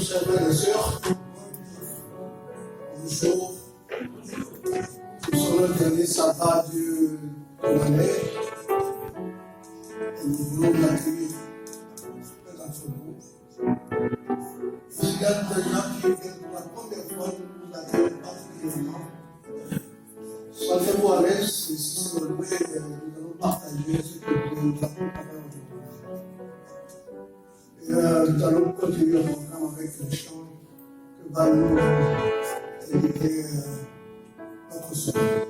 chers frères et sœurs, bonjour. Nous sommes le dernier sabbat de l'année et nous voulons l'accueillir d'entre vous. S'il y a des gens qui viennent pour la première fois, nous vous accueillons particulièrement. Sentez-vous à l'aise, si c'est le vrai, nous allons partager ce que Dieu nous a préparé aujourd'hui. Et nous allons continuer le programme avec les chants que va nous éduquer notre Seigneur.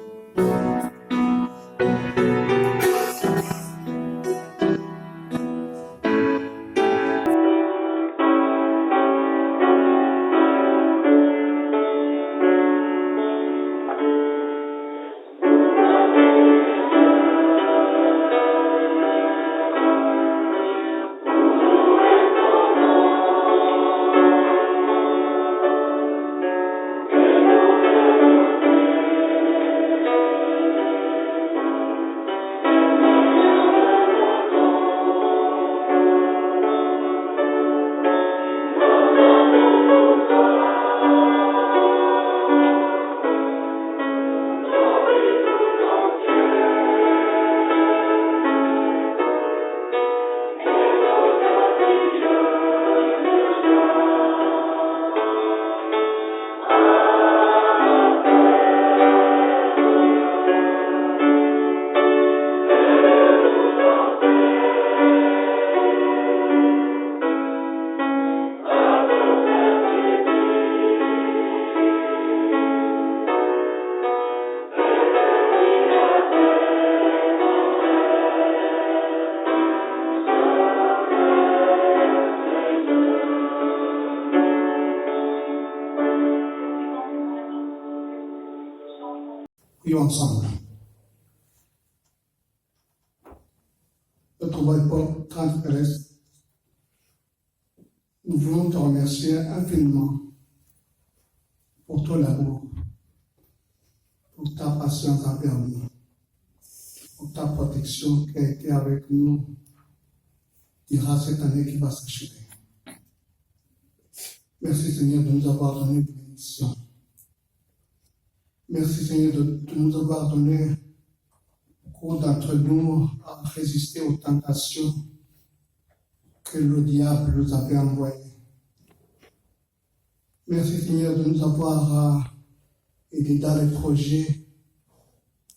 Prions ensemble. Notre Père transgresse, nous voulons te remercier infiniment pour ton amour, pour ta patience envers nous, pour ta protection qui a été avec nous durant cette année qui va s'achever. Merci Seigneur de nous avoir donné des bénédictions. Merci Seigneur de nous avoir donné beaucoup d'entre nous à résister aux tentations que le diable nous avait envoyées. Merci Seigneur de nous avoir aidés dans les projets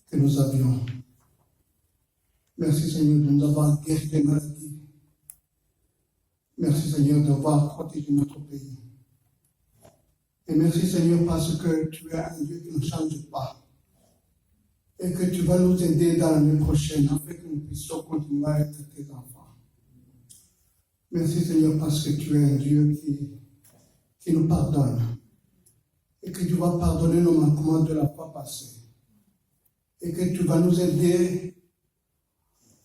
que nous avions. Merci Seigneur de nous avoir guéri des maladies. Merci Seigneur d'avoir protégé notre pays. Et merci Seigneur parce que tu es un Dieu qui ne change pas. Et que tu vas nous aider dans l'année prochaine afin que nous puissions continuer à être tes enfants. Merci Seigneur parce que tu es un Dieu qui nous pardonne. Et que tu vas pardonner nos manquements de la fois passée. Et que tu vas nous aider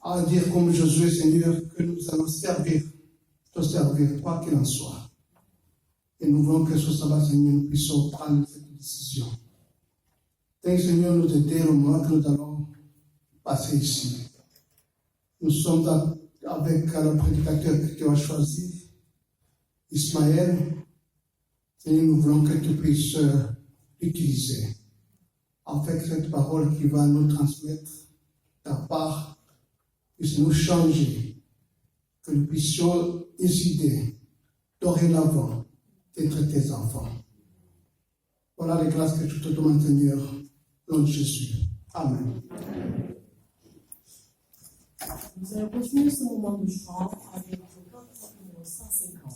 à dire comme Josué Seigneur que nous allons te servir, quoi qu'il en soit. Et nous voulons que ce sabbat, Seigneur, nous puissions prendre cette décision. Seigneur, nous aider au moment que nous allons passer ici. Nous sommes avec le prédicateur que tu as choisi, Ismaël. Seigneur, nous voulons que tu puisses l'utiliser. Afin que cette parole qui va nous transmettre ta part puisse nous changer. Que nous puissions décider dorénavant d'être tes enfants. Voilà les grâces que tu te demandes, Seigneur, au nom de Jésus. Amen. Nous allons continuer ce moment de chant avec le cantique numéro 150.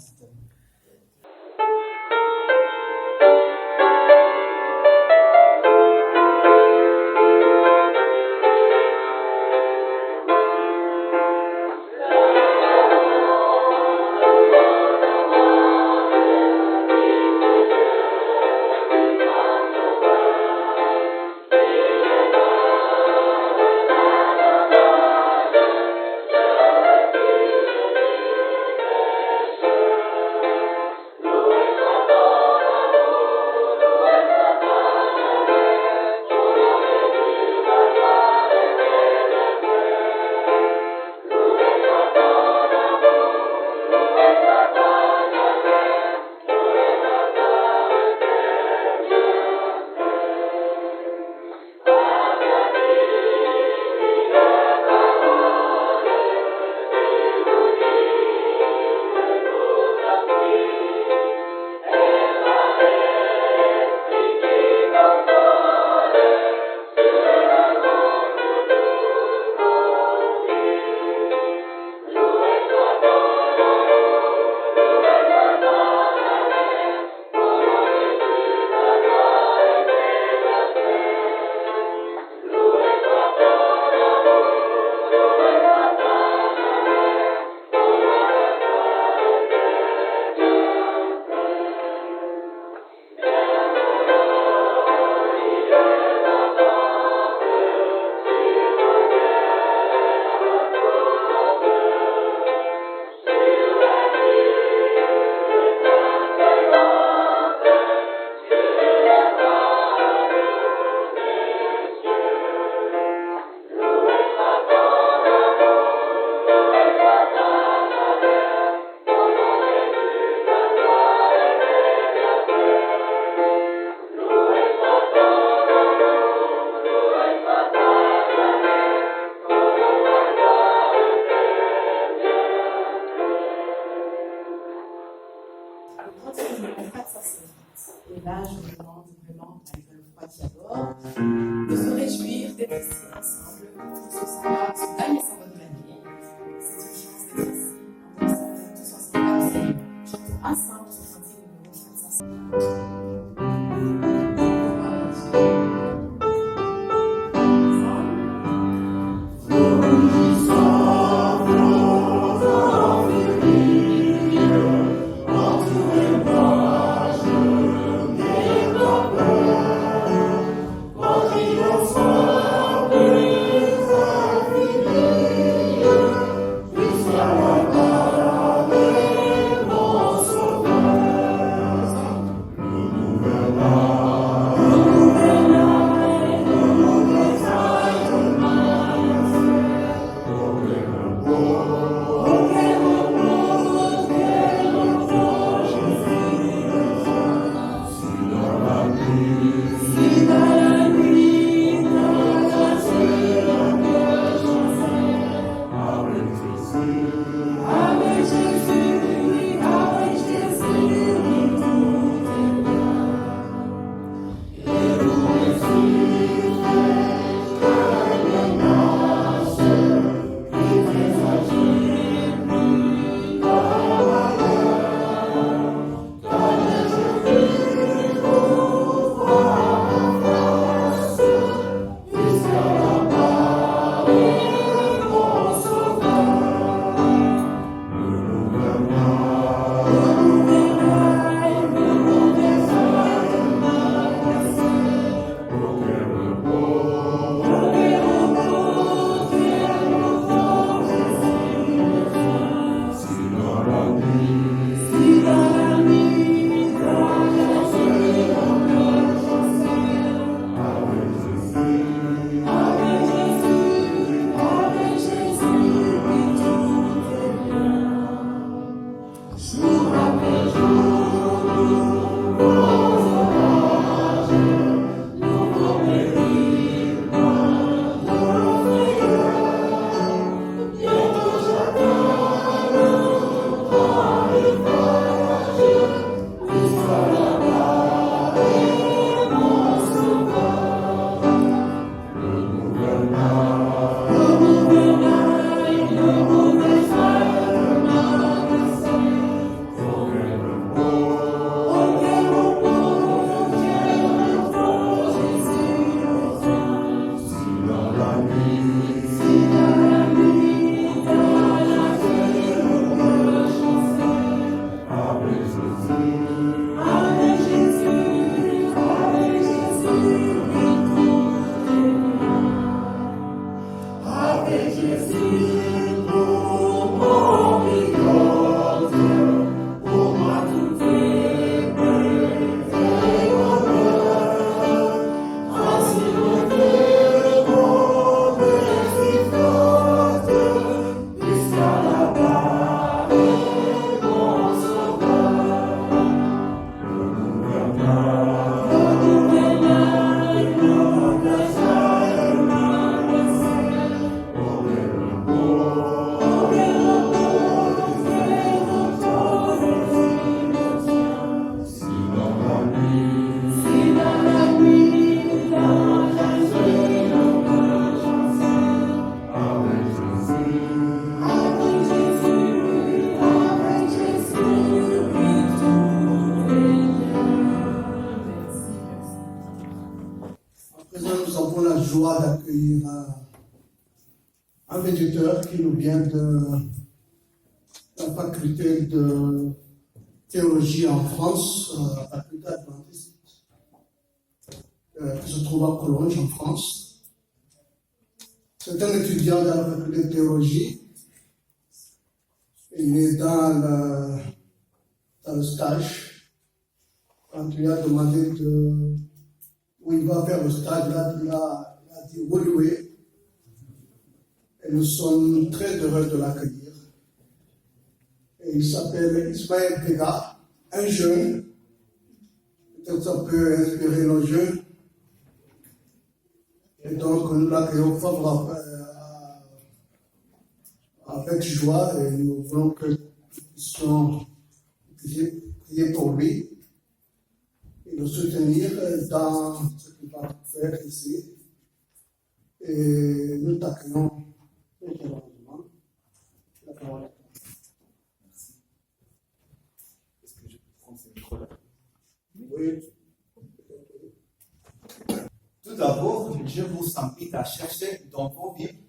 quand est-ce que je me constate ça se fait. Et là, je me demande vraiment, avec le froid qui aborde, de se réjouir d'être ici ensemble, tous ensemble, ce dernier sabbat de l'année. C'est une chance d'être ici, tous ensemble, ensemble, se sentir le numéro 400. Joie d'accueillir un visiteur qui nous vient de la faculté de théologie en France, la faculté adventiste, qui se trouve à Collonges en France. C'est un étudiant de la faculté de théologie. Il est dans le stage. Quand tu lui as demandé où il va faire le stage, là, il a dit Woluwe. Et nous sommes très heureux de l'accueillir. Et il s'appelle Ismaël Pega, un jeune. Peut-être ça peut inspirer nos jeunes. Et donc nous l'accueillons avec joie et nous voulons que nous prier pour lui et le soutenir dans ce qu'il va faire ici. Et nous t'accueillons très chaleureusement. La parole est à toi. Merci. Est-ce que je peux prendre ce micro-là? Oui. Tout d'abord, je vous invite à chercher dans vos Bibles,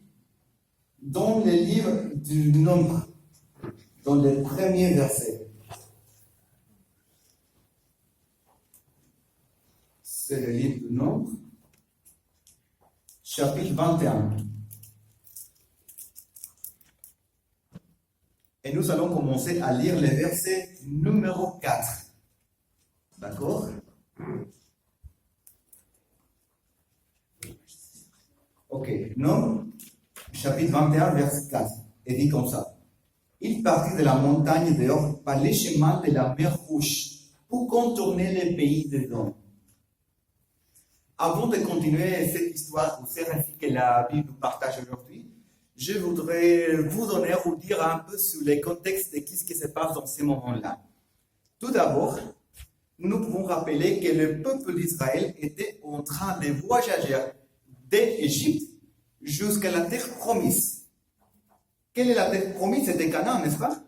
dans le livre du Nombre, dans le premier verset. C'est le livre du Nombre, chapitre 21. Et nous allons commencer à lire le verset numéro 4. D'accord? Ok, Nombre, chapitre 21, verset 4, et dit comme ça. Il partit de la montagne dehors par les chemins de la mer Rouge pour contourner le pays d'Édom. Avant de continuer cette histoire ou ce récit que la Bible nous partage aujourd'hui, je voudrais vous donner ou dire un peu sur le contexte de ce qui se passe dans ces moments-là. Tout d'abord, nous pouvons rappeler que le peuple d'Israël était en train de voyager d'Égypte jusqu'à la terre promise. Quelle est la terre promise? C'était Canaan, n'est-ce pas?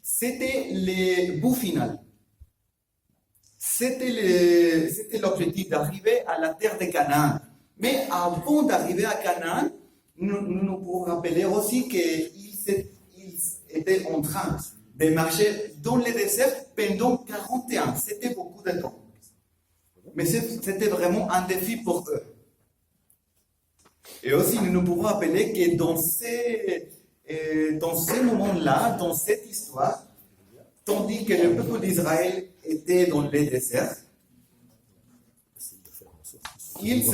C'était le but final. C'était l'objectif d'arriver à la terre de Canaan. Mais avant d'arriver à Canaan, nous pouvons rappeler aussi qu'ils étaient en train de marcher dans le désert pendant 40 ans. C'était beaucoup de temps. Mais c'était vraiment un défi pour eux. Et aussi, nous pouvons rappeler que dans ces moments-là, dans cette histoire, tandis que le peuple d'Israël était dans le désert, ils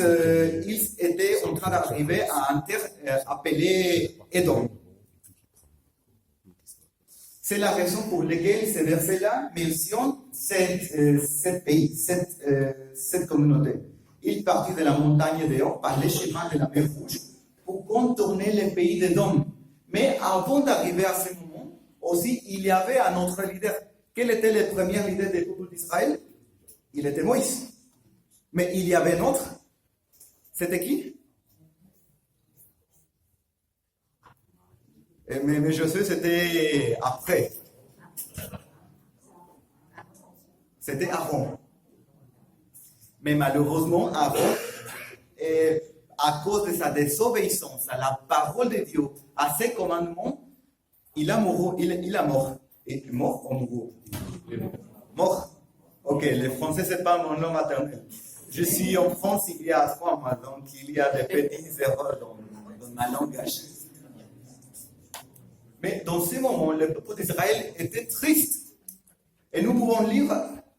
étaient en train d'arriver à une terre appelée Édom. C'est la raison pour laquelle ce verset-là mentionne cet pays, cette communauté. Il partit de la montagne dehors par les chemins de la mer Rouge pour contourner le pays d'Édom. Mais avant d'arriver à ce moment, aussi, il y avait un autre leader. Quel était le premier leader du peuple d'Israël? Il était Moïse. Mais il y avait un autre. C'était qui? Mais Josué, c'était après. C'était Aaron. Mais malheureusement, Aaron, à cause de sa désobéissance à la parole de Dieu, à ses commandements, il a mort. Et mort ou mourut? Mort. Ok, le français, c'est pas mon nom maternel. Je suis en France il y a 3 mois, donc il y a des petites erreurs dans ma langage. Mais dans ce moment, le peuple d'Israël était triste. Et nous pouvons lire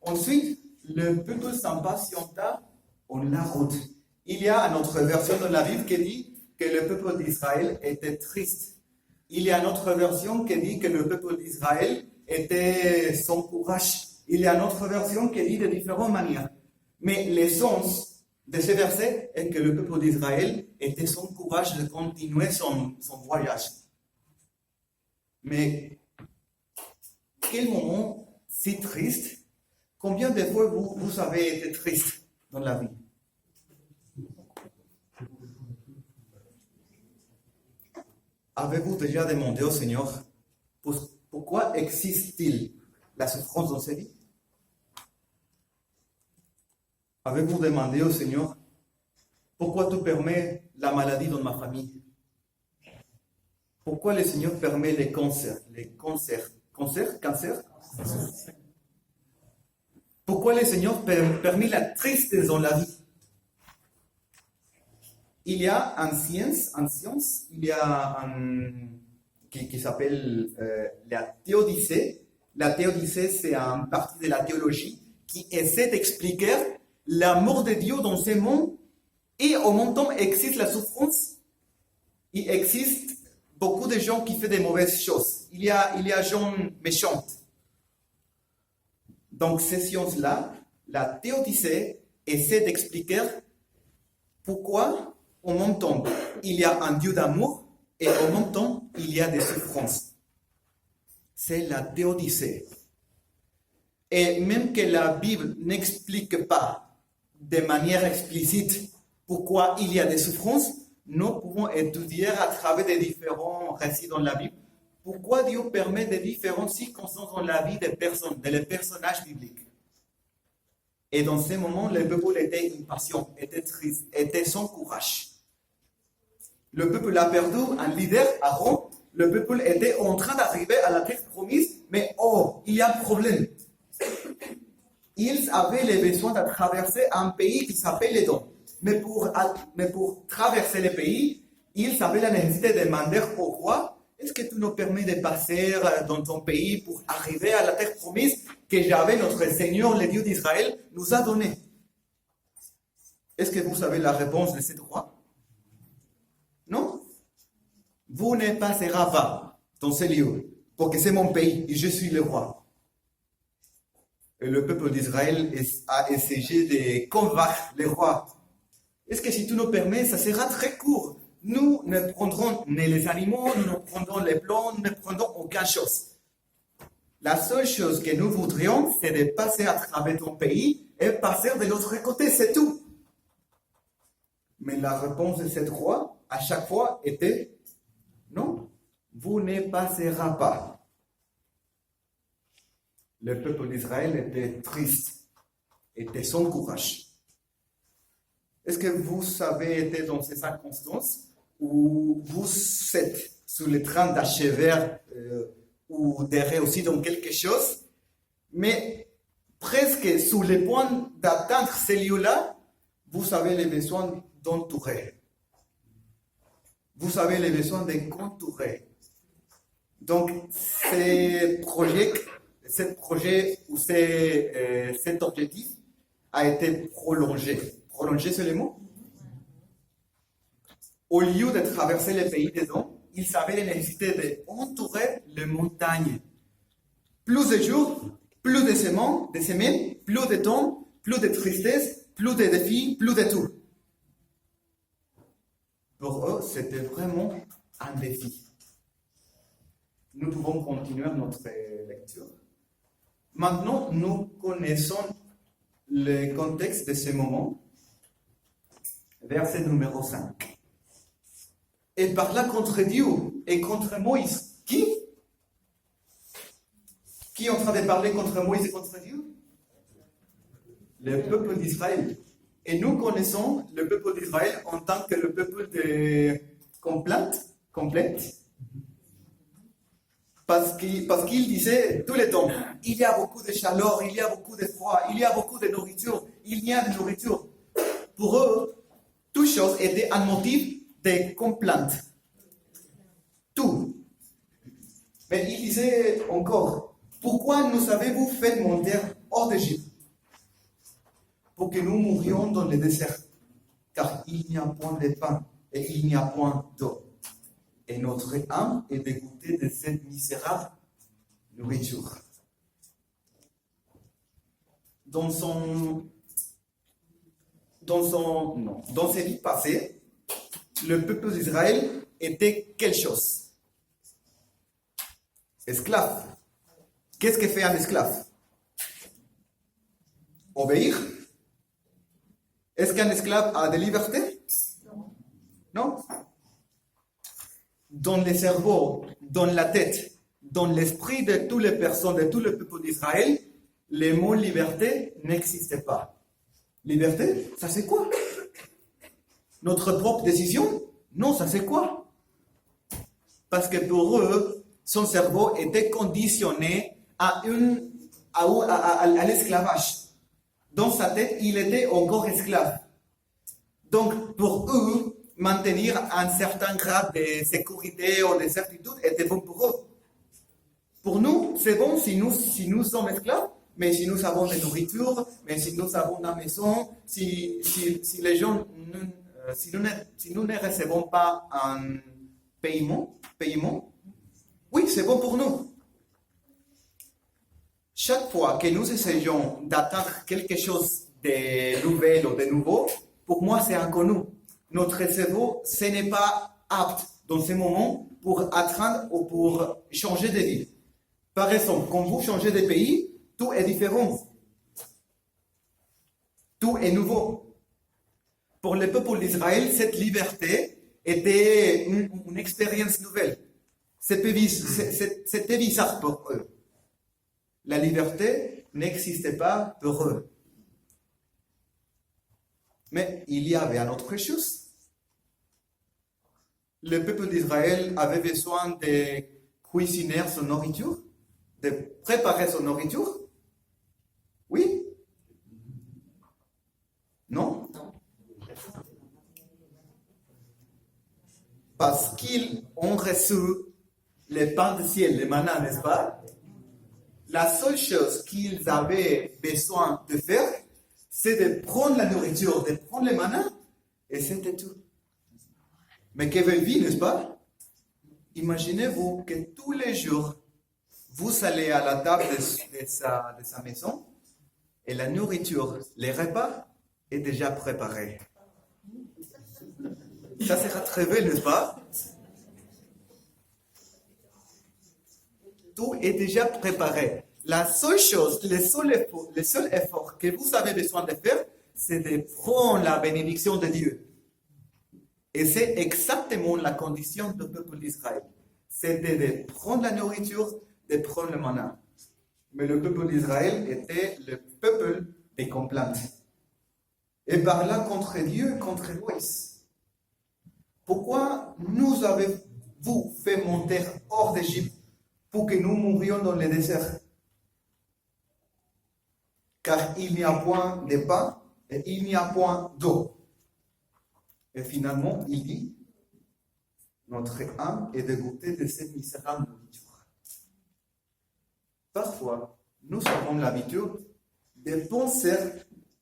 ensuite, le peuple s'impatienta en la route. Il y a une autre version de la Bible qui dit que le peuple d'Israël était triste. Il y a une autre version qui dit que le peuple d'Israël était sans courage. Il y a une autre version qui dit de différentes manières. Mais l'essence de ce verset est que le peuple d'Israël était sans courage de continuer son voyage. Mais quel moment si triste! Combien de fois vous avez été triste dans la vie? Avez-vous déjà demandé au Seigneur pourquoi existe-t-il la souffrance dans sa vie? Avez-vous demandé au Seigneur pourquoi tu permets la maladie dans ma famille? Pourquoi le Seigneur permet les cancers? Cancer? Pourquoi le Seigneur permet la tristesse dans la vie? Il y a en science, il y a qui s'appelle la théodicée. La théodicée, c'est une partie de la théologie qui essaie d'expliquer l'amour de Dieu dans ce monde et en même temps existe la souffrance. Il existe beaucoup de gens qui font des mauvaises choses. Il y a gens méchants. Donc, ces sciences-là, la théodicée essaie d'expliquer pourquoi, en même temps, il y a un Dieu d'amour et en même temps, il y a des souffrances. C'est la théodicée. Et même que la Bible n'explique pas de manière explicite pourquoi il y a des souffrances, nous pouvons étudier à travers des différents récits dans la Bible pourquoi Dieu permet des différentes circonstances dans la vie des personnes, des personnages bibliques. Et dans ces moments, le peuple était impatient, était triste, était sans courage. Le peuple a perdu un leader, Aaron. Le peuple était en train d'arriver à la terre promise, mais oh, il y a un problème. Ils avaient le besoin de traverser un pays qui s'appelle Édom. Mais pour traverser le pays, ils avaient la nécessité de demander au roi, est-ce que tu nous permets de passer dans ton pays pour arriver à la terre promise que Yahvé, notre Seigneur, le Dieu d'Israël, nous a donnée? Est-ce que vous savez la réponse de ce roi? Non? Vous ne passerez pas dans ce lieu, parce que c'est mon pays et je suis le roi. Et le peuple d'Israël a essayé de convaincre le roi. Est-ce que si tu nous permets, ça sera très court? Nous ne prendrons ni les animaux, nous ne prendrons les plants, nous ne prendrons aucune chose. La seule chose que nous voudrions, c'est de passer à travers ton pays et passer de l'autre côté, c'est tout. Mais la réponse de ce roi, à chaque fois, était non, vous ne passerez pas. Le peuple d'Israël était triste, était sans courage. Est-ce que vous avez été dans ces circonstances où vous êtes sur le train d'achever ou de réussir dans quelque chose, mais presque sur le point d'atteindre ce lieu-là, vous avez le besoin d'entourer. Vous avez le besoin de contourer. Donc, ce projet ou cet objectif a été prolongé. Prolongé, c'est le mot? Au lieu de traverser le pays des dons, ils avaient la nécessité d'entourer les montagnes. Plus de jours, plus de semaines, plus de temps, plus de tristesse, plus de défis, plus de tout. Pour eux, c'était vraiment un défi. Nous pouvons continuer notre lecture. Maintenant, nous connaissons le contexte de ce moment. Verset numéro 5. Et parla contre Dieu et contre Moïse. Qui est en train de parler contre Moïse et contre Dieu? Le peuple d'Israël. Et nous connaissons le peuple d'Israël en tant que le peuple de complète. Parce qu'il disait tout le temps, il y a beaucoup de chaleur, il y a beaucoup de froid, il y a beaucoup de nourriture, il y a de nourriture. Pour eux, toute chose était un motif de complainte. Tout. Mais il disait encore, pourquoi nous avez-vous fait monter hors d'Égypte? Pour que nous mourions dans le désert. Car il n'y a point de pain et il n'y a point d'eau. Et notre âme est dégoûtée de cette misérable nourriture. Dans ses vies passées, le peuple d'Israël était quelque chose. Esclave. Qu'est-ce que fait un esclave? Obéir. Est-ce qu'un esclave a des libertés? Non. Dans le cerveau, dans la tête, dans l'esprit de toutes les personnes, de tout le peuple d'Israël, le mot liberté n'existait pas. Liberté, ça c'est quoi? Notre propre décision? Non, ça c'est quoi? Parce que pour eux, son cerveau était conditionné à l'esclavage. Dans sa tête, il était encore esclave. Donc, pour eux, maintenir un certain grade de sécurité ou de certitude était bon pour eux. Pour nous, c'est bon si nous sommes esclaves, mais si nous avons de la nourriture, mais si nous avons la maison, si les gens, si nous ne recevons pas un paiement, oui, c'est bon pour nous. Chaque fois que nous essayons d'atteindre quelque chose de nouvel ou de nouveau, pour moi, c'est inconnu. Notre cerveau, ce n'est pas apte dans ce moment pour atteindre ou pour changer de vie. Par exemple, quand vous changez de pays, tout est différent. Tout est nouveau. Pour le peuple d'Israël, cette liberté était une expérience nouvelle. C'était bizarre pour eux. La liberté n'existait pas pour eux. Mais il y avait une autre chose. Le peuple d'Israël avait besoin de cuisiner son nourriture, de préparer son nourriture. Oui? Non? Parce qu'ils ont reçu le pain du ciel, le manna, n'est-ce pas? La seule chose qu'ils avaient besoin de faire, c'est de prendre la nourriture, de prendre le manna, et c'était tout. Mais quelle vie, n'est-ce pas? Imaginez-vous que tous les jours, vous allez à la table de sa maison, et la nourriture, les repas, est déjà préparé. Ça sera très belle, n'est-ce pas? Tout est déjà préparé. La seule chose, le seul effort que vous avez besoin de faire, c'est de prendre la bénédiction de Dieu. Et c'est exactement la condition du peuple d'Israël. C'était de prendre la nourriture, de prendre le manna. Mais le peuple d'Israël était le peuple des complaintes. Et parlant contre Dieu, contre Moïse. Pourquoi nous avez-vous fait monter hors d'Égypte pour que nous mourions dans le désert? Car il n'y a point de pain et il n'y a point d'eau. Et finalement, il dit, notre âme est dégoûtée de cette misérable nourriture. Parfois, nous avons l'habitude de penser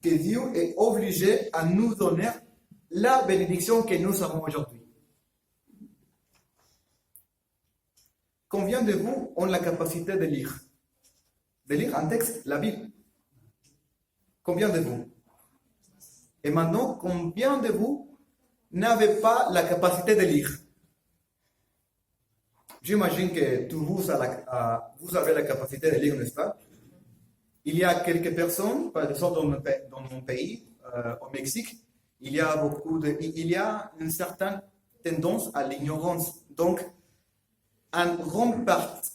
que Dieu est obligé à nous donner la bénédiction que nous avons aujourd'hui. Combien de vous ont la capacité de lire un texte, la Bible? Combien de vous? Et maintenant, combien de vous n'avez pas la capacité de lire? J'imagine que tous vous avez la capacité de lire, n'est-ce pas? Il y a quelques personnes, par exemple dans mon pays, au Mexique, il y a une certaine tendance à l'ignorance. Donc, une grande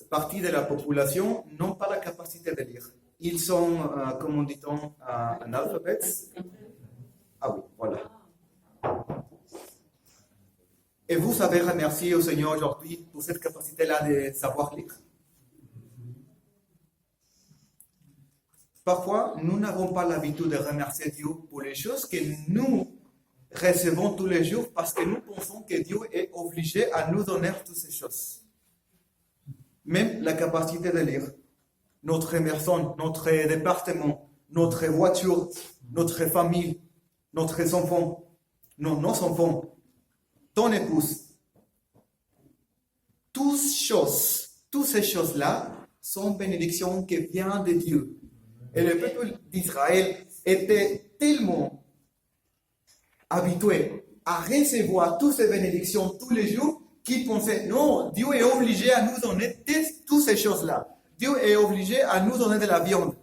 partie de la population n'ont pas la capacité de lire. Ils sont, comment dit-on, analphabètes. Ah oui, voilà. Et vous savez remercier au Seigneur aujourd'hui pour cette capacité-là de savoir lire. Parfois, nous n'avons pas l'habitude de remercier Dieu pour les choses que nous recevons tous les jours parce que nous pensons que Dieu est obligé à nous donner toutes ces choses. Même la capacité de lire, notre maison, notre département, notre voiture, notre famille, nos enfants, ton épouse. Toutes ces choses-là sont bénédictions qui viennent de Dieu. Et le peuple d'Israël était tellement habitué à recevoir toutes ces bénédictions tous les jours qu'il pensait, non, Dieu est obligé à nous donner toutes ces choses-là. Dieu est obligé à nous donner de la viande.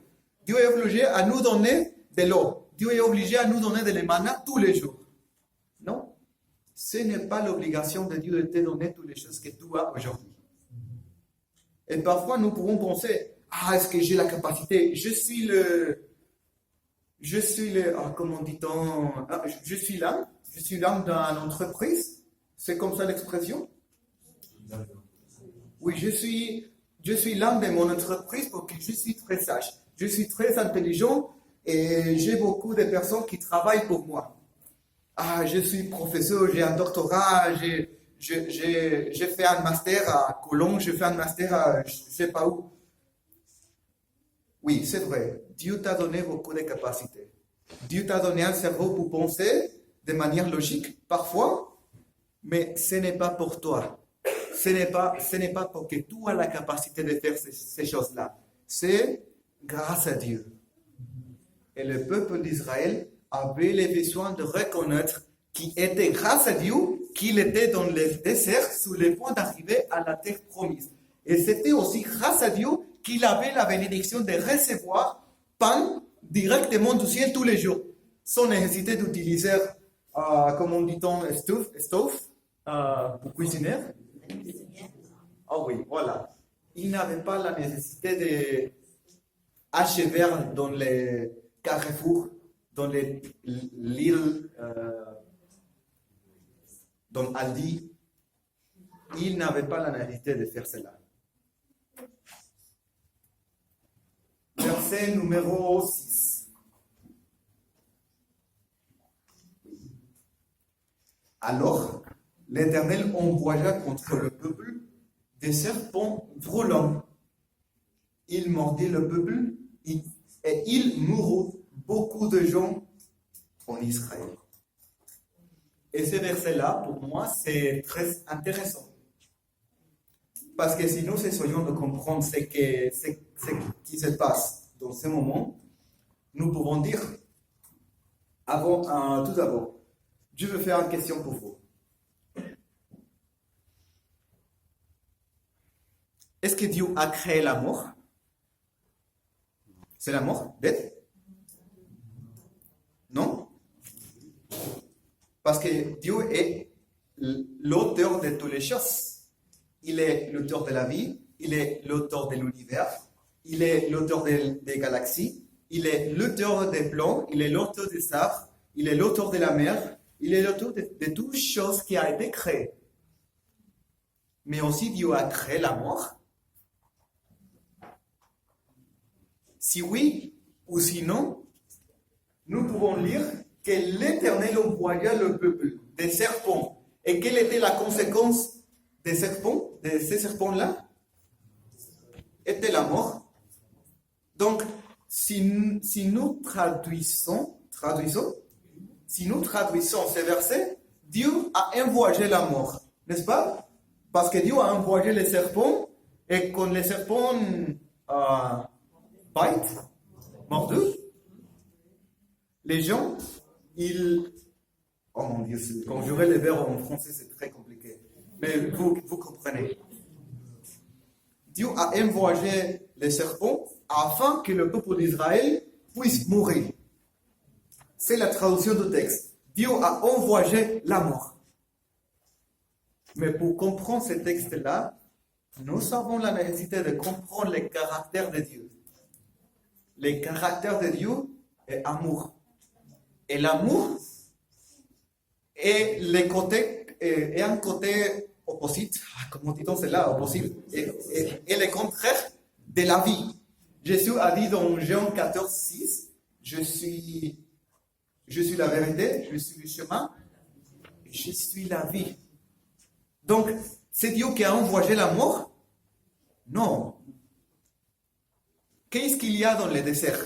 Dieu est obligé à nous donner de l'eau. Dieu est obligé à nous donner de la manna tous les jours. Non, ce n'est pas l'obligation de Dieu de te donner toutes les choses que tu as aujourd'hui. Et parfois, nous pouvons penser, est-ce que j'ai la capacité? Je suis comment dit-on? Je suis l'âme d'une entreprise. C'est comme ça l'expression? Oui, je suis l'âme de mon entreprise parce que je suis très sage. Je suis très intelligent et j'ai beaucoup de personnes qui travaillent pour moi. Je suis professeur, j'ai un doctorat, j'ai fait un master à Cologne, j'ai fait un master à je ne sais pas où. Oui, c'est vrai. Dieu t'a donné beaucoup de capacités. Dieu t'a donné un cerveau pour penser de manière logique, parfois, mais ce n'est pas pour toi. Ce n'est pas pour que tu aies la capacité de faire ces choses-là. C'est grâce à Dieu. Et le peuple d'Israël avait le besoin de reconnaître qu'il était grâce à Dieu, qu'il était dans le désert sur le point d'arriver à la terre promise. Et c'était aussi grâce à Dieu qu'il avait la bénédiction de recevoir pain directement du ciel tous les jours, sans nécessiter d'utiliser, comme on dit, stove pour cuisiner. Ah oui, voilà. Il n'avait pas la nécessité d'achever dans les carrefours, dans l'île, dans Aldi. Il n'avait pas la nécessité de faire cela. Verset numéro 6. Alors, l'Éternel envoya contre le peuple des serpents brûlants. Il mordit le peuple et il mourut beaucoup de gens en Israël. Et ce verset-là, pour moi, c'est très intéressant. Parce que si nous essayons de comprendre ce qui se passe dans ce moment, nous pouvons dire, tout d'abord, je veux faire une question pour vous. Est-ce que Dieu a créé la mort? C'est la mort bête? Non? Parce que Dieu est l'auteur de toutes les choses. Il est l'auteur de la vie, il est l'auteur de l'univers, il est l'auteur des galaxies, il est l'auteur des plans, il est l'auteur des arbres, il est l'auteur de la mer, il est l'auteur de toutes choses qui a été créées. Mais aussi Dieu a créé la mort. Si oui ou sinon, nous pouvons lire que l'Éternel envoya le peuple des serpents. Et quelle était la conséquence des serpents, de ces serpents-là? Était la mort. Donc, si nous traduisons ces versets, Dieu a envoyé la mort, n'est-ce pas? Parce que Dieu a envoyé les serpents, et quand les serpents mordus, les gens, oh mon Dieu, conjurer les verbes en français, c'est très compliqué. Mais vous comprenez. Dieu a envoyé les serpents afin que le peuple d'Israël puisse mourir. C'est la traduction du texte. Dieu a envoyé la mort. Mais pour comprendre ce texte-là, nous avons la nécessité de comprendre le caractère de Dieu. Le caractère de Dieu est amour. Et l'amour est un côté opposite, comment dit-on cela, opposite, et le contraire de la vie. Jésus a dit dans Jean 14, 6, je suis la vérité, je suis le chemin, je suis la vie. Donc, c'est Dieu qui a envoyé la mort? Non. Qu'est-ce qu'il y a dans le désert?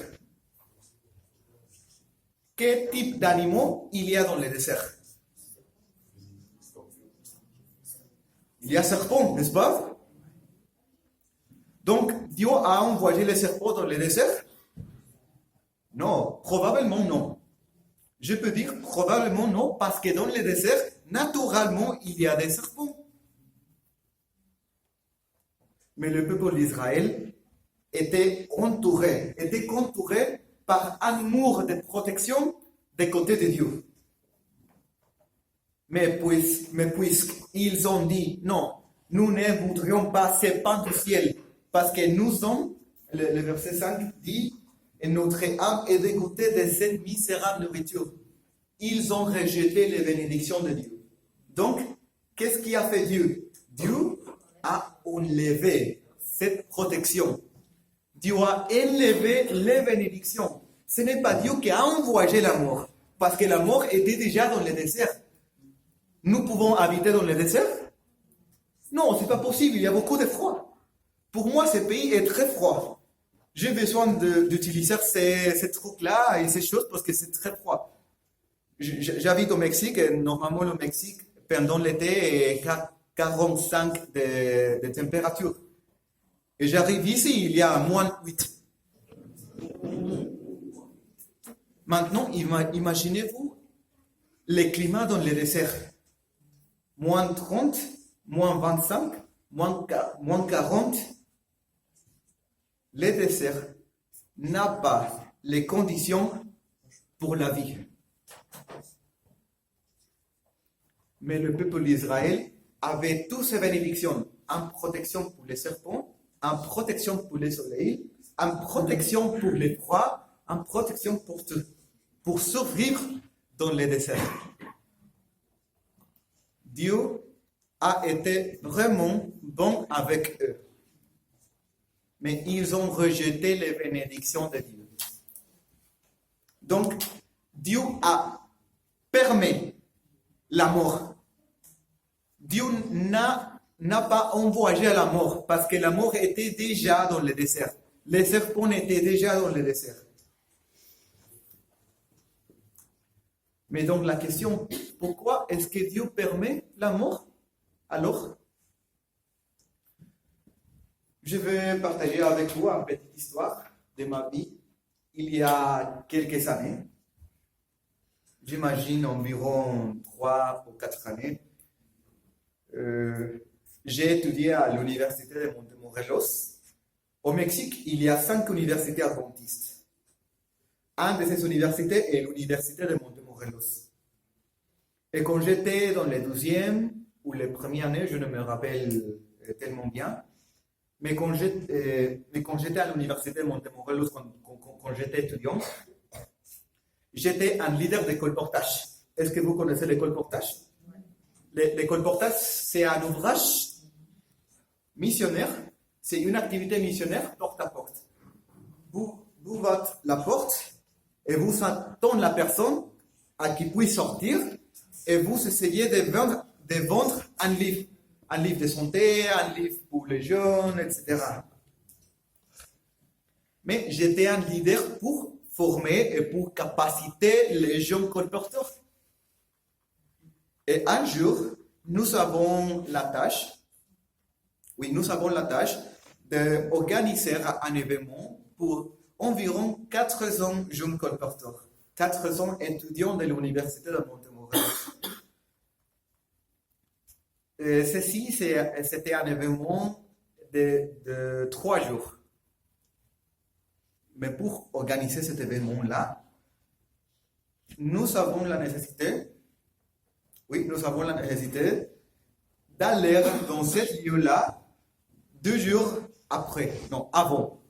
Quel type d'animaux il y a dans le désert? Il y a serpents, n'est-ce pas? Donc, Dieu a envoyé les serpents dans le désert? Non, probablement non. Je peux dire probablement non, parce que dans le désert, naturellement, il y a des serpents. Mais le peuple d'Israël était contouré par un mur de protection des côtés de Dieu. Mais puisqu'ils ont dit, non, nous ne voudrions pas ce pain du ciel, parce que nous sommes, le verset 5 dit, et notre âme est dégoûtée de cette misérable nourriture. Ils ont rejeté les bénédictions de Dieu. Donc, qu'est-ce qui a fait Dieu? Dieu a enlevé cette protection. Dieu a élevé les bénédictions. Ce n'est pas Dieu qui a envoyé la mort, parce que la mort était déjà dans le désert. Nous pouvons habiter dans le désert? Non, ce n'est pas possible, il y a beaucoup de froid. Pour moi, ce pays est très froid. J'ai besoin d'utiliser ces trucs-là et ces choses parce que c'est très froid. J'habite au Mexique et normalement le Mexique, pendant l'été, est 45 de température. Et j'arrive ici, il y a moins 8. Maintenant, imaginez-vous les climats dans le désert. Moins 30, moins 25, moins 40. le désert n'a pas les conditions pour la vie. Mais le peuple d'Israël avait toutes ces bénédictions, en protection pour les serpents, en protection pour le soleil, en protection pour les froids, en protection pour survivre dans le désert. Dieu a été vraiment bon avec eux. Mais ils ont rejeté les bénédictions de Dieu. Donc, Dieu a permis la mort. Dieu n'a pas envoyé à la mort parce que la mort était déjà dans le désert. Les serpents étaient déjà dans le désert. Mais donc la question, pourquoi est-ce que Dieu permet la mort alors? Je vais partager avec vous une petite histoire de ma vie. Il y a quelques années, j'imagine environ 3 ou 4 années, j'ai étudié à l'université de Montemorelos. Au Mexique, il y a 5 universités adventistes. Une de ces universités est l'université de Montemorelos. Et quand j'étais dans les 12e ou les premières années, je ne me rappelle tellement bien, mais quand j'étais à l'université de Montemorelos, quand j'étais étudiant, j'étais un leader de colportage. Est-ce que vous connaissez les colportages? Les colportages, c'est un ouvrage missionnaire, c'est une activité missionnaire porte à porte. Vous battez la porte et vous attendez la personne à qui puisse sortir et vous essayez de vendre un livre. Un livre de santé, un livre pour les jeunes, etc. Mais j'étais un leader pour former et pour capaciter les jeunes colporteurs. Et un jour, nous avons la tâche d'organiser un événement pour environ 400 jeunes colporteurs, 400 étudiants de l'université de Montemorelos. Ceci, c'était un événement de 3 jours. Mais pour organiser cet événement-là, nous avons la nécessité d'aller dans ce lieu-là 2 jours avant,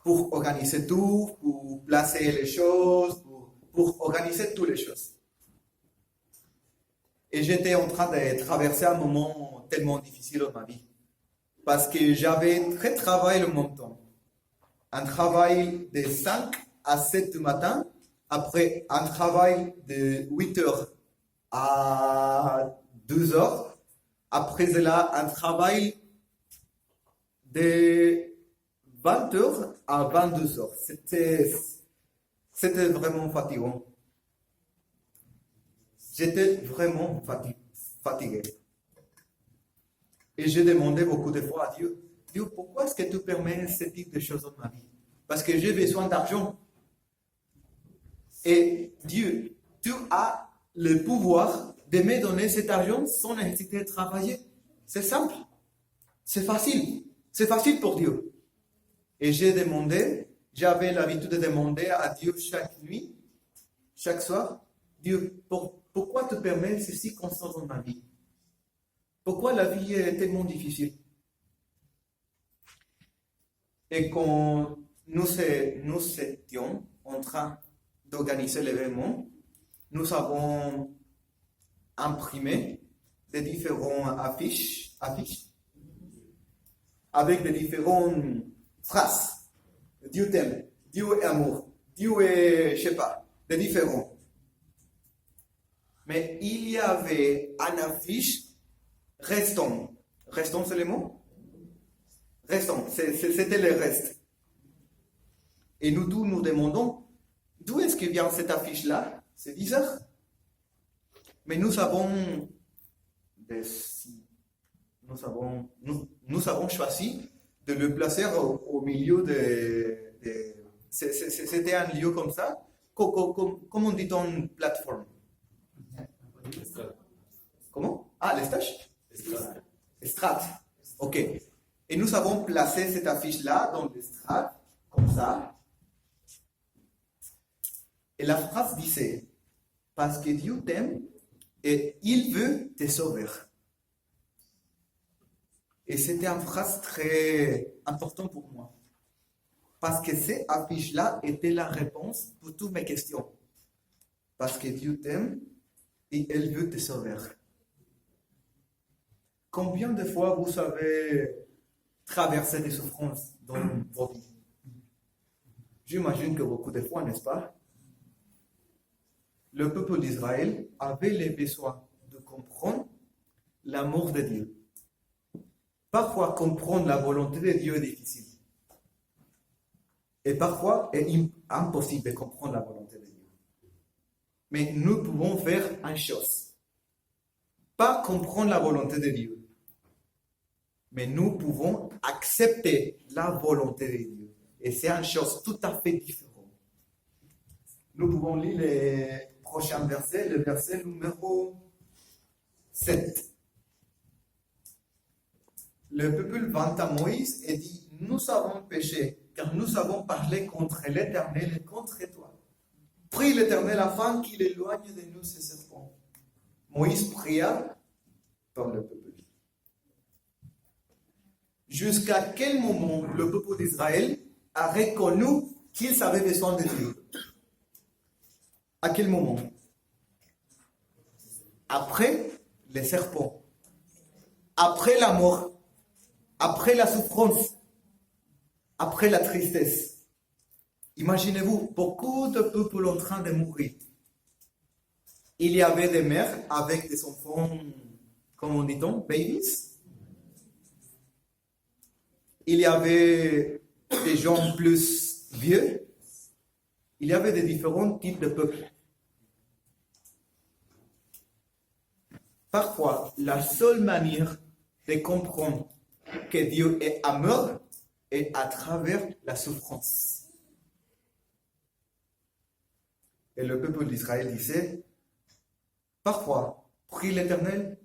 pour organiser tout, pour placer les choses, pour organiser toutes les choses. Et j'étais en train de traverser un moment tellement difficile dans ma vie. Parce que j'avais travaillé le même temps. Un travail de 5 à 7 du matin, après un travail de 8 heures à 12 heures, après cela un travail de 20 heures à 22 heures. C'était vraiment fatigant. J'étais vraiment fatigué. Et j'ai demandé beaucoup de fois à Dieu, Dieu, pourquoi est-ce que tu permets ce type de choses dans ma vie? Parce que j'ai besoin d'argent. Et Dieu, tu as le pouvoir de me donner cet argent sans nécessiter de travailler. C'est simple. C'est facile. C'est facile pour Dieu. Et j'avais l'habitude de demander à Dieu chaque nuit, chaque soir, Dieu, pourquoi tu permets ceci constant dans ma vie? Pourquoi la vie est tellement difficile? Et quand nous étions en train d'organiser l'événement, nous avons imprimé des différentes affiches avec des différentes phrases. Dieu t'aime, Dieu est amour, Dieu est, je sais pas, des différents. Mais il y avait une affiche restant. Restant, c'est le mot? Restant, c'était le reste. Et nous tous nous demandons, d'où est-ce que vient cette affiche-là? C'est bizarre. Mais nous avons choisi de le placer au milieu c'était un lieu comme ça. Comment dit-on plateforme? Comment? Ah, les stages? Estrade. Ok. Et nous avons placé cette affiche-là dans l'estrade, comme ça. Et la phrase disait, parce que Dieu t'aime et il veut te sauver. Et c'était une phrase très importante pour moi. Parce que cette affiche-là était la réponse pour toutes mes questions. Parce que Dieu t'aime et il veut te sauver. Combien de fois vous avez traversé des souffrances dans vos vies? J'imagine que beaucoup de fois, n'est-ce pas? Le peuple d'Israël avait le besoin de comprendre l'amour de Dieu. Parfois, comprendre la volonté de Dieu est difficile. Et parfois, il est impossible de comprendre la volonté de Dieu. Mais nous pouvons faire une chose. Pas comprendre la volonté de Dieu. Mais nous pouvons accepter la volonté de Dieu. Et c'est une chose tout à fait différente. Nous pouvons lire les prochains versets, le verset numéro 7. Le peuple vint à Moïse et dit, nous avons péché, car nous avons parlé contre l'Éternel et contre toi. Prie l'Éternel afin qu'il éloigne de nous ces serpents. Moïse pria pour le peuple. Jusqu'à quel moment le peuple d'Israël a reconnu qu'ils avaient besoin de Dieu? À quel moment? Après les serpents, après la mort, après la souffrance, après la tristesse. Imaginez-vous, beaucoup de peuples en train de mourir. Il y avait des mères avec des enfants, comment dit-on, babies. Il y avait des gens plus vieux. Il y avait des différents types de peuples. Parfois, la seule manière de comprendre que Dieu est amour est à travers la souffrance. Et le peuple d'Israël disait, parfois, prie l'Éternel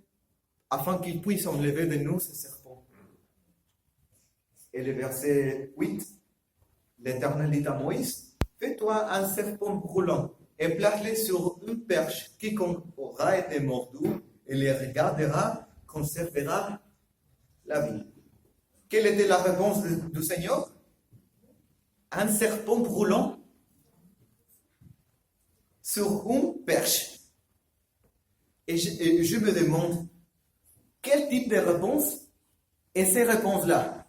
afin qu'il puisse enlever de nous ces serpents. Et le verset 8, l'Éternel dit à Moïse, fais-toi un serpent brûlant et place-le sur une perche. Quiconque aura été mordu et les regardera conservera la vie. Quelle était la réponse du Seigneur? Un serpent brûlant sur une perche. Et je me demande, quel type de réponse est ces réponses-là?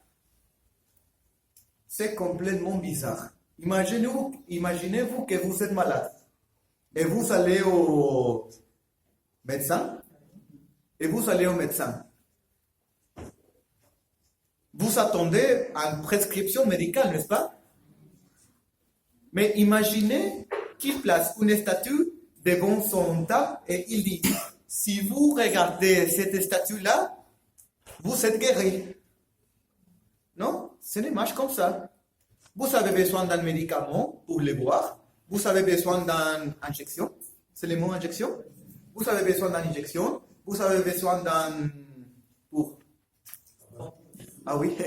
C'est complètement bizarre. Imaginez-vous que vous êtes malade et vous allez au médecin Vous attendez à une prescription médicale, n'est-ce pas? Mais imaginez qu'il place une statue devant son table et il dit, si vous regardez cette statue-là, vous êtes guéri. Non, ce n'est pas comme ça. Vous avez besoin d'un médicament pour le boire. Vous avez besoin d'une injection. C'est le mot injection? Vous avez besoin d'une injection. Vous avez besoin d'un... Pour... Ah oui.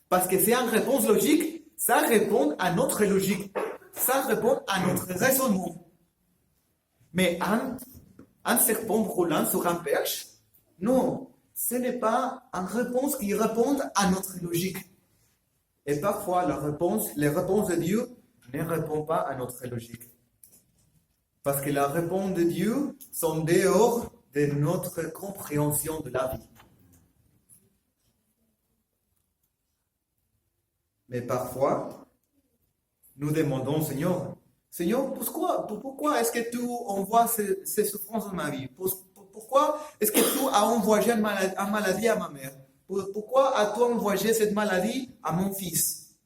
Parce que c'est une réponse logique. Ça répond à notre logique. Ça répond à notre raisonnement. Mais un serpent brûlant sur un perche, non, ce n'est pas une réponse qui répond à notre logique. Et parfois, les réponses de Dieu ne répondent pas à notre logique. Parce que les réponses de Dieu sont dehors de notre compréhension de la vie. Mais parfois, nous demandons, Seigneur, pourquoi est-ce que tu envoies ces souffrances dans ma vie? Pourquoi est-ce que tu as envoyé une maladie à ma mère? Pourquoi as-tu envoyé cette maladie à mon fils?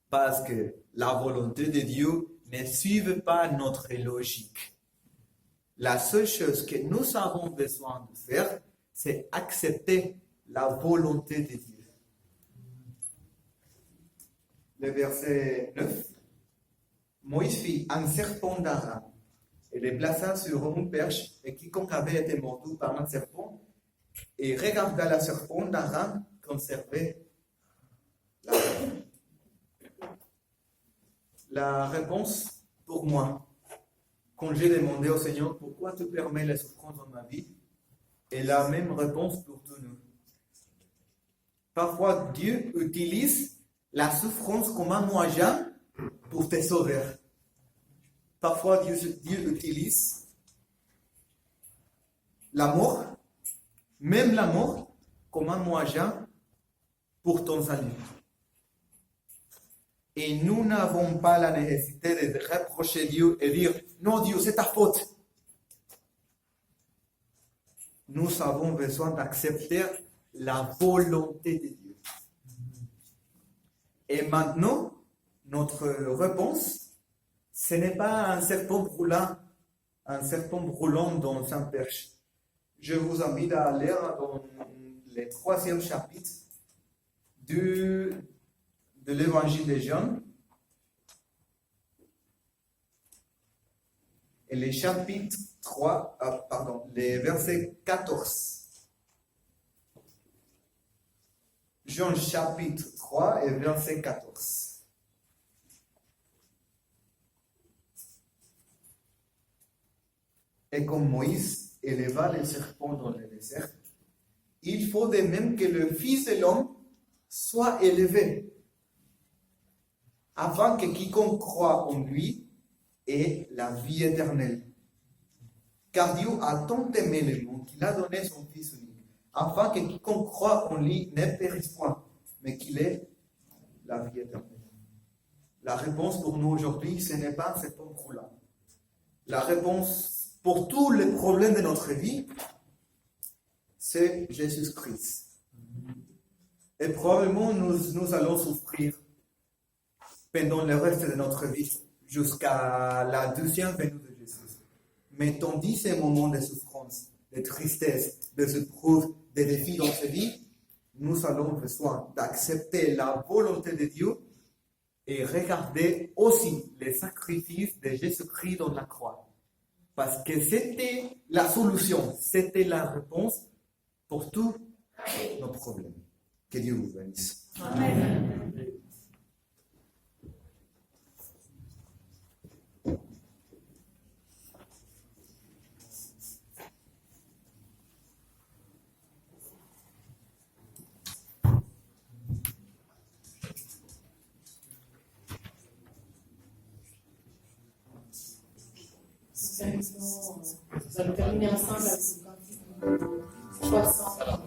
Parce que la volonté de Dieu ne suit pas notre logique. La seule chose que nous avons besoin de faire, c'est accepter la volonté de Dieu. Le verset 9. Moïse fit un serpent d'Aaron et le plaça sur une perche, et quiconque avait été mordu par un serpent et regarda la serpent d'Aran conserver la vie. La réponse pour moi, quand j'ai demandé au Seigneur pourquoi tu permets les souffrances dans ma vie, est la même réponse pour tous nous. Parfois, Dieu utilise la souffrance comme un moyen pour te sauver. Parfois, Dieu utilise la mort, même la mort, comme un moyen pour ton salut. Et nous n'avons pas la nécessité de reprocher Dieu et dire « Non, Dieu, c'est ta faute ». Nous avons besoin d'accepter la volonté de Dieu. Et maintenant, notre réponse, ce n'est pas un serpent brûlant dans un perche. Je vous invite à lire dans le 3e chapitre de l'évangile de Jean. Et le chapitre 3, le verset 14. Jean chapitre 3 et verset 14. Et comme Moïse éleva le serpent dans le désert, il faut de même que le Fils de l'homme soit élevé, afin que quiconque croit en lui ait la vie éternelle. Car Dieu a tant aimé le monde qu'il a donné son Fils unique, afin que quiconque croit en lui ne périsse point, mais qu'il ait la vie éternelle. La réponse pour nous aujourd'hui, ce n'est pas un serpent brûlant. La réponse pour tous les problèmes de notre vie, c'est Jésus-Christ. Et probablement, nous allons souffrir pendant le reste de notre vie, jusqu'à la deuxième venue de Jésus. Mais tandis ces moments de souffrance, de tristesse, de épreuves, de défis dans cette vie, nous avons besoin d'accepter la volonté de Dieu et regarder aussi les sacrifices de Jésus-Christ dans la croix. Parce que c'était la solution, c'était la réponse pour tous nos problèmes. Que Dieu vous bénisse. Amen. Nous allons terminer ensemble avec ce cantique 333.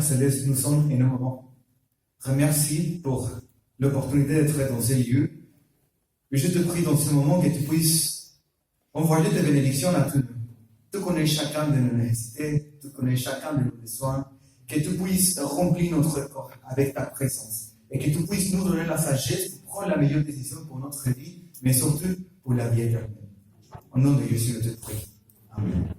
Céleste, nous sommes énormément remercie pour l'opportunité d'être dans ces lieux. Et je te prie dans ce moment que tu puisses envoyer tes bénédictions à tous nous. Tu connais chacun de nos nécessités, tu connais chacun de nos besoins, que tu puisses remplir notre corps avec ta présence et que tu puisses nous donner la sagesse pour prendre la meilleure décision pour notre vie, mais surtout pour la vie éternelle. Au nom de Jésus, je te prie. Amen.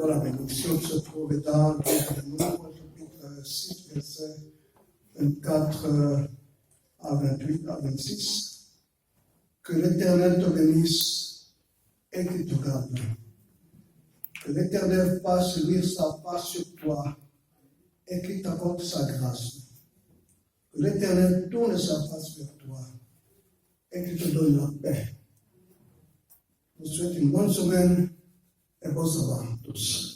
La bénédiction se trouve dans le livre de Nombre, chapitre 6, versets 24 à 28 à 26. Que l'Éternel te bénisse et qu'il te garde. Que l'Éternel fasse luire sa face sur toi et qu'il t'apporte sa grâce. Que l'Éternel tourne sa face vers toi et qu'il te donne la paix. Je vous souhaite une bonne semaine et bon sabbat à tous.